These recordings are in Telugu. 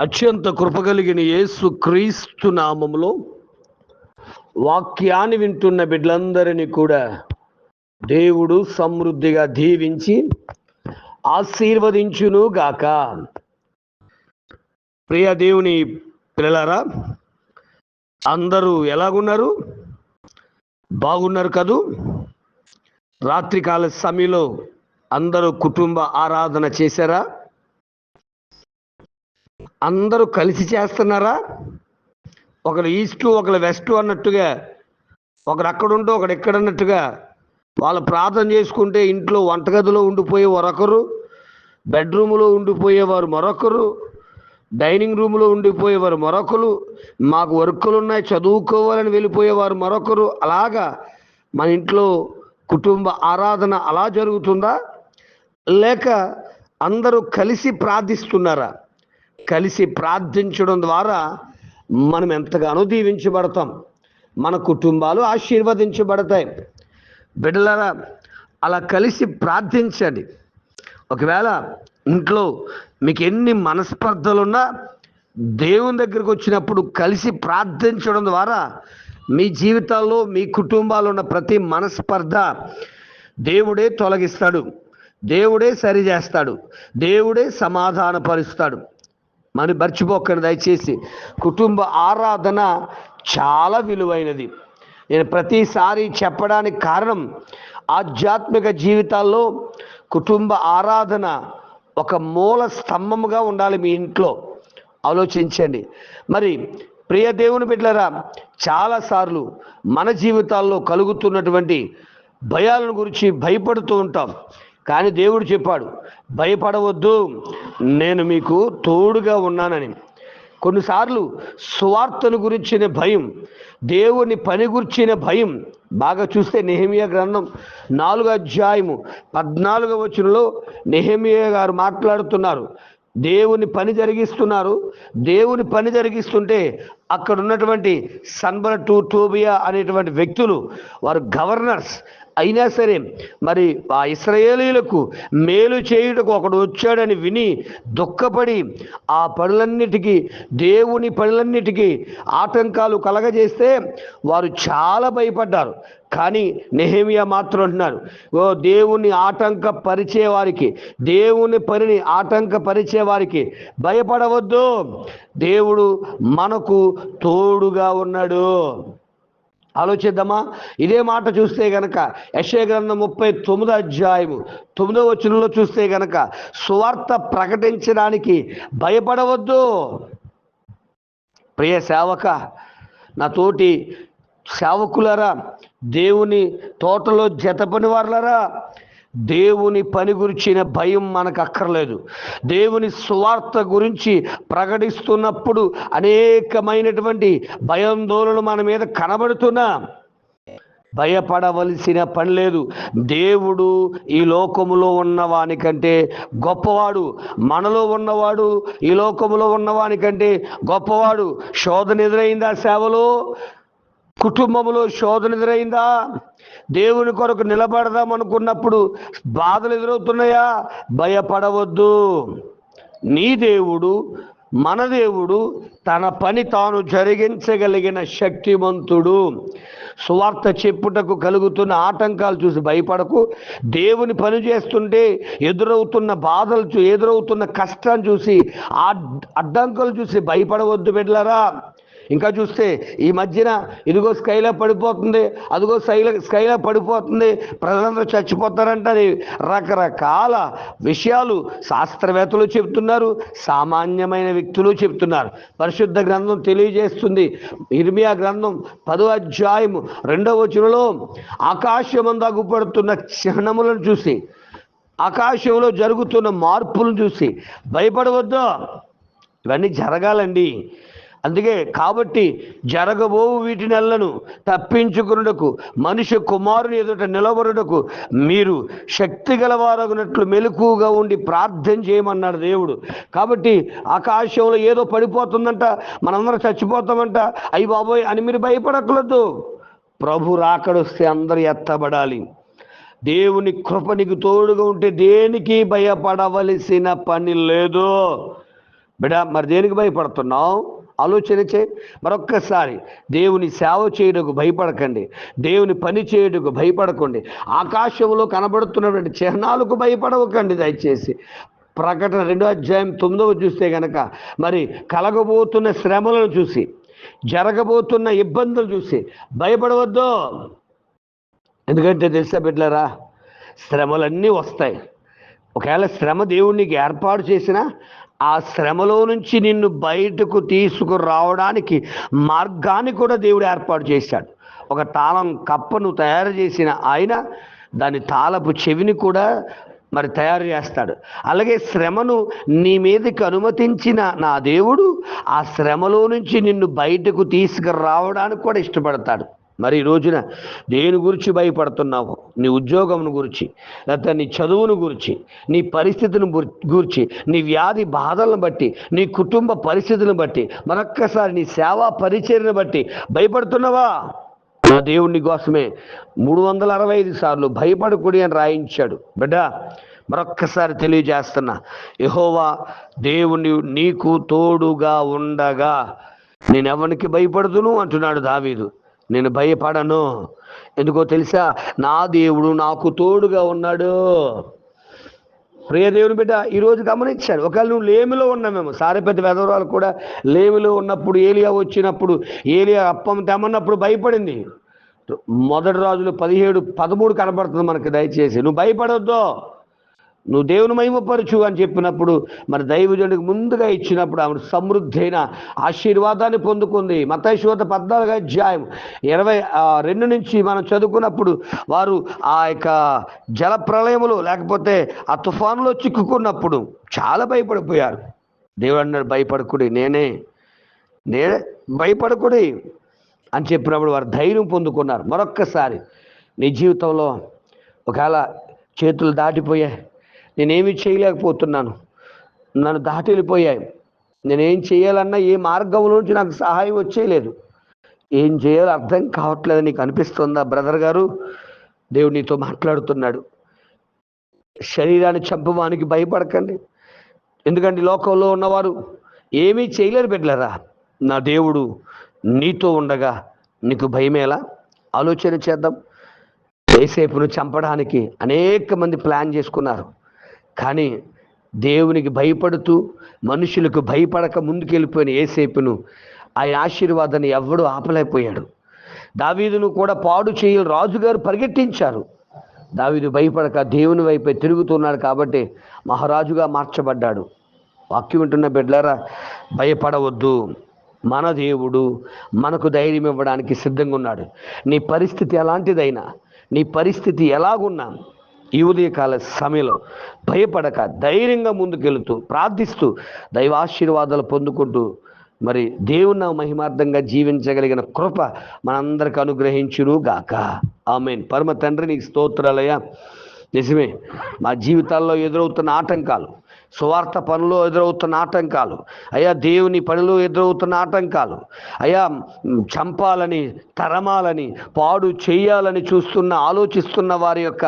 అత్యంత కృపగలిగిన యేసు క్రీస్తు నామములో వాక్యాన్ని వింటున్న బిడ్డలందరినీ కూడా దేవుడు సమృద్ధిగా దీవించి ఆశీర్వదించును గాక. ప్రియ దేవుని పిల్లలారా, అందరూ ఎలాగున్నారు? బాగున్నారు కదూ? రాత్రికాల సమయంలో అందరూ కుటుంబ ఆరాధన చేశారా? అందరూ కలిసి చేస్తున్నారా? ఒకరు ఈస్ట్ ఒకరు వెస్ట్ అన్నట్టుగా, ఒకరు అక్కడుంటూ ఒకడు ఎక్కడ అన్నట్టుగా వాళ్ళు ప్రార్థన చేసుకుంటే ఇంట్లో వంటగదిలో ఉండిపోయే మరొకరు, బెడ్రూమ్లో ఉండిపోయేవారు మరొకరు, డైనింగ్ రూమ్లో ఉండిపోయేవారు మరొకరు, మాకు వర్కులు ఉన్నాయి చదువుకోవాలని వెళ్ళిపోయేవారు మరొకరు. అలాగా మన ఇంట్లో కుటుంబ ఆరాధన అలా జరుగుతుందా? లేక అందరూ కలిసి ప్రార్థిస్తున్నారా? కలిసి ప్రార్థించడం ద్వారా మనం ఎంతగానో దీవించబడతాం, మన కుటుంబాలు ఆశీర్వదించబడతాయి. బిడ్డలారా, అలా కలిసి ప్రార్థించండి. ఒకవేళ ఇంట్లో మీకు ఎన్ని మనస్పర్ధలున్నా దేవుని దగ్గరికి వచ్చినప్పుడు కలిసి ప్రార్థించడం ద్వారా మీ జీవితాల్లో మీ కుటుంబాల్లో ఉన్న ప్రతి మనస్పర్ధ దేవుడే తొలగిస్తాడు, దేవుడే సరిచేస్తాడు, దేవుడే సమాధానపరుస్తాడు. మరి మర్చిపోకండి దయచేసి, కుటుంబ ఆరాధన చాలా విలువైనది. నేను ప్రతిసారి చెప్పడానికి కారణం, ఆధ్యాత్మిక జీవితాల్లో కుటుంబ ఆరాధన ఒక మూల స్తంభముగా ఉండాలి మీ ఇంట్లో. ఆలోచించండి. మరి ప్రియ దేవుని బిడ్డలారా, చాలాసార్లు మన జీవితాల్లో కలుగుతున్నటువంటి భయాలను గురించి భయపడుతూ ఉంటాం. కానీ దేవుడు చెప్పాడు, భయపడవద్దు, నేను మీకు తోడుగా ఉన్నానని. కొన్నిసార్లు సువార్తను గురించిన భయం, దేవుని పని గురించిన భయం. బాగా చూస్తే నెహెమియా గ్రంథం 4వ అధ్యాయము 14వ వచనంలో నెహెమియా గారు మాట్లాడుతున్నారు. దేవుని పని జరిగిస్తున్నారు. దేవుని పని జరిగిస్తుంటే అక్కడ ఉన్నటువంటి సన్బలటు, టోబియా అనేటువంటి వ్యక్తులు, వారు గవర్నర్స్ అయినా సరే మరి ఆ ఇశ్రాయేలీయులకు మేలు చేయుటకు ఒకడు వచ్చాడని విని దుఃఖపడి ఆ పనులన్నిటికీ, దేవుని పనులన్నిటికీ ఆటంకాలు కలగజేస్తే వారు చాలా భయపడ్డారు. కానీ నెహెమియా మాత్రం అంటున్నారు, ఓ దేవుని ఆటంకపరిచే వారికి, దేవుని పనిని ఆటంకపరిచే వారికి భయపడవద్దు, దేవుడు మనకు తోడుగా ఉన్నాడు. ఆలోచిద్దామా? ఇదే మాట చూస్తే గనక యెషయా గ్రంథం 39వ అధ్యాయము 9వ వచనంలో చూస్తే గనక, సువార్త ప్రకటించడానికి భయపడవద్దు. ప్రియ సేవక, నా తోటి సేవకులరా, దేవుని తోటలో జత పని వారులరా, దేవుని పని గురించిన భయం మనకు అక్కర్లేదు. దేవుని సువార్త గురించి ప్రకటిస్తున్నప్పుడు అనేకమైనటువంటి భయాందోళనలు మన మీద కనబడుతున్నా భయపడవలసిన పని లేదు. దేవుడు ఈ లోకములో ఉన్నవానికంటే గొప్పవాడు, మనలో ఉన్నవాడు ఈ లోకములో ఉన్నవానికంటే గొప్పవాడు. శోధన ఎదురైందా? సేవలో, కుటుంబంలో శోధన ఎదురైందా? దేవుని కొరకు నిలబడదాం అనుకున్నప్పుడు బాధలు ఎదురవుతున్నాయా? భయపడవద్దు. నీ దేవుడు, మన దేవుడు తన పని తాను జరిగించగలిగిన శక్తిమంతుడు. సువార్త చెప్పుటకు కలుగుతున్న ఆటంకాలు చూసి భయపడకు. దేవుని పని చేస్తుంటే ఎదురవుతున్న బాధలు, ఎదురవుతున్న కష్టాన్ని చూసి, అడ్డంకులు చూసి భయపడవద్దు బిడ్డలారా. ఇంకా చూస్తే ఈ మధ్యన ఇదిగో స్కైలా పడిపోతుంది, అదిగో స్కైలా పడిపోతుంది, ప్రజలందరూ చచ్చిపోతారంటని రకరకాల విషయాలు శాస్త్రవేత్తలు చెప్తున్నారు, సామాన్యమైన వ్యక్తులు చెప్తున్నారు. పరిశుద్ధ గ్రంథం తెలియజేస్తుంది. ఇర్మియా గ్రంథం 10వ అధ్యాయము 2వ వచనంలో ఆకాశమందు అగుపడుతున్న చిహ్నములను చూసి, ఆకాశంలో జరుగుతున్న మార్పులను చూసి భయపడవద్దు. ఇవన్నీ జరగాలండి. అందుకే కాబట్టి జరగబోవు వీటినెల్లను తప్పించుకున్నటకు మనిషి కుమారుని ఎదుట నిలబడుటకు మీరు శక్తి గలవారగునట్లు మెలకువగా ఉండి ప్రార్థన చేయమన్నాడు దేవుడు. కాబట్టి ఆకాశంలో ఏదో పడిపోతుందంట, మనందరం చచ్చిపోతామంట, అయ్యి బాబోయ్ అని మీరు భయపడకూడదు. ప్రభు రాకడొస్తే అందరూ ఎత్తబడాలి. దేవుని కృప నీకు తోడుగా ఉంటే దేనికి భయపడవలసిన పని లేదు. బిడ్డ, మరి దేనికి భయపడుతున్నావు? ఆలోచన చేయి. మరొక్కసారి దేవుని సేవ చేయుటకు భయపడకండి, దేవుని పని చేయుటకు భయపడకండి, ఆకాశంలో కనబడుతున్నటువంటి చిహ్నాలకు భయపడవకండి దయచేసి. ప్రకటన 2:9 చూస్తే గనక మరి కలగబోతున్న శ్రమలను చూసి, జరగబోతున్న ఇబ్బందులు చూసి భయపడవద్దు. ఎందుకంటే తెలుసా బిడ్డలారా, శ్రమలన్నీ వస్తాయి. ఒకవేళ శ్రమ దేవుడు నీకు ఏర్పాటు చేసినా ఆ శ్రమలో నుంచి నిన్ను బయటకు తీసుకురావడానికి మార్గాన్ని కూడా దేవుడు ఏర్పాటు చేశాడు. ఒక తాళం కప్పను తయారు చేసిన ఆయన దాని తాళపు చెవిని కూడా మరి తయారు చేస్తాడు. అలాగే శ్రమను నీ మీదకి అనుమతించిన నా దేవుడు ఆ శ్రమలో నుంచి నిన్ను బయటకు తీసుకురావడానికి కూడా ఇష్టపడతాడు. మరి ఈ రోజున దేని గురించి భయపడుతున్నావు? నీ ఉద్యోగం గురించి, లేకపోతే నీ చదువును గురించి, నీ పరిస్థితిని గురించి, నీ వ్యాధి బాధలను బట్టి, నీ కుటుంబ పరిస్థితులను బట్టి, మరొక్కసారి నీ సేవా పరిచర్యను బట్టి భయపడుతున్నావా? నా దేవుని కోసమే 365 సార్లు భయపడకూడదు అని రాయించాడు. బిడ్డ, మరొక్కసారి తెలియజేస్తున్నా, యెహోవా దేవుని నీకు తోడుగా ఉండగా నేనెవరికి భయపడుదును అంటున్నాడు దావీదు. నేను భయపడను. ఎందుకో తెలుసా? నా దేవుడు నాకు తోడుగా ఉన్నాడు. ప్రియ దేవుని బిడ్డ, ఈరోజు గమనించాడు. ఒకవేళ నువ్వు లేమిలో ఉన్నామేమో, సారెపెద్ద వెధవరాలు కూడా లేమిలో ఉన్నప్పుడు ఏలియా వచ్చినప్పుడు, ఏలియా అప్పం తెమ్మన్నప్పుడు భయపడింది. మొదటి రాజులు 17:13 కనబడుతుంది మనకి. దయచేసి నువ్వు భయపడొద్దు, నువ్వు దేవుని మహిమపరచు అని చెప్పినప్పుడు మరి దైవజనుడికి ముందుగా ఇచ్చినప్పుడు ఆమె సమృద్ధి అయిన ఆశీర్వాదాన్ని పొందుకుంది. మత్తయి సువార్త 14:22 నుంచి మనం చదువుకున్నప్పుడు వారు ఆ యొక్క జల ప్రళయములో లేకపోతే ఆ తుఫానులో చిక్కుకున్నప్పుడు చాలా భయపడిపోయారు. దేవుడు అన్నాడు, భయపడకుడి, నేనే భయపడకుడి అని చెప్పినప్పుడు వారు ధైర్యం పొందుకున్నారు. మరొక్కసారి నీ జీవితంలో ఒకవేళ చేతులు దాటిపోయాయి, నేనేమి చేయలేకపోతున్నాను, నన్ను దాటి వెళ్ళిపోయాయి, నేనేం చేయాలన్నా ఏ మార్గంలో నుంచి నాకు సహాయం వచ్చేయలేదు, ఏం చేయాలో అర్థం కావట్లేదు నీకు అనిపిస్తుందా? బ్రదర్ గారు, దేవుడు నీతో మాట్లాడుతున్నాడు. శరీరాన్ని చంపడానికి భయపడకండి. ఎందుకంటే లోకంలో ఉన్నవారు ఏమీ చేయలేరు బిడ్డలారా. నా దేవుడు నీతో ఉండగా నీకు భయమేలా? ఆలోచన చేద్దాం. యోసేపును చంపడానికి అనేక మంది ప్లాన్ చేసుకున్నారు. కానీ దేవునికి భయపడుతూ మనుషులకు భయపడక ముందుకెళ్ళిపోయిన యోసేపును ఆయన ఆశీర్వాదాన్ని ఎవ్వడూ ఆపలేకపోయాడు. దావీదును కూడా పాడు చేయ రాజుగారు పరిగెట్టించారు. దావీదు భయపడక దేవుని వైపే తిరుగుతున్నాడు కాబట్టి మహారాజుగా మార్చబడ్డాడు. వాక్యం వింటున్న బిడ్డలారా, భయపడవద్దు. మన దేవుడు మనకు ధైర్యం ఇవ్వడానికి సిద్ధంగా ఉన్నాడు. నీ పరిస్థితి ఎలాంటిదైనా, నీ పరిస్థితి ఎలాగున్నా ఈ ఉదయకాల సమయంలో భయపడక ధైర్యంగా ముందుకెళుతూ ప్రార్థిస్తూ దైవాశీర్వాదాలు పొందుకుంటూ మరి దేవుని మహిమార్థంగా జీవించగలిగిన కృప మనందరికి అనుగ్రహించును గాక. ఆమేన్. పరమ తండ్రి నీకు స్తోత్రాలయ్యా. నిజమే, మా జీవితాల్లో ఎదురవుతున్న ఆటంకాలు, సువార్త పనిలో ఎదురవుతున్న ఆటంకాలు, అయ్యా దేవుని పనిలో ఎదురవుతున్న ఆటంకాలు, అయ్యా చంపాలని, తరమాలని, పాడు చేయాలని ఆలోచిస్తున్న వారి యొక్క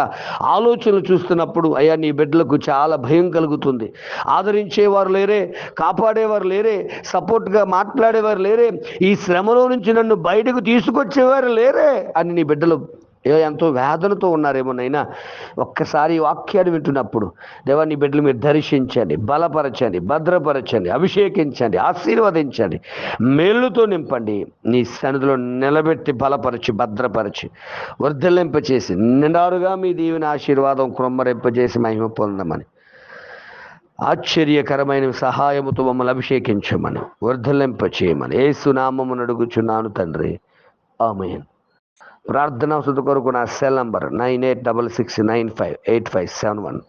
ఆలోచనలు చూస్తున్నప్పుడు అయ్యా నీ బిడ్డలకు చాలా భయం కలుగుతుంది. ఆదరించేవారు లేరే, కాపాడేవారు లేరే, సపోర్ట్గా మాట్లాడేవారు లేరే, ఈ శ్రమలో నుంచి నన్ను బయటకు తీసుకొచ్చేవారు లేరే అని నీ బిడ్డలు ఎంతో వేదనతో ఉన్నారేమోనైనా ఒక్కసారి వాక్యాన్ని వింటున్నప్పుడు దేవా నీ బిడ్డలు మీరు దర్శించండి, బలపరచండి, భద్రపరచండి, అభిషేకించండి, ఆశీర్వదించండి, మేలుతో నింపండి, నీ సన్నిధిలో నిలబెట్టి బలపరచి భద్రపరచి వర్ధలింపచేసి నిండారుగా మీ దీవెన ఆశీర్వాదం క్రొమ్మరింపజేసి మహిమ పొందమని, ఆశ్చర్యకరమైన సహాయముతో మమ్మల్ని అభిషేకించమని, వర్ధలింపచేయమని యేసు నామమున అడుగుచున్నాను తండ్రి. ఆమేన్. ప్రార్థనా వసతి కొరకు నా సెల్ నంబర్ 9866958571.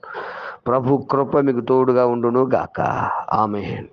ప్రభు కృప మీకు తోడుగా ఉండును గాక. ఆమేన్.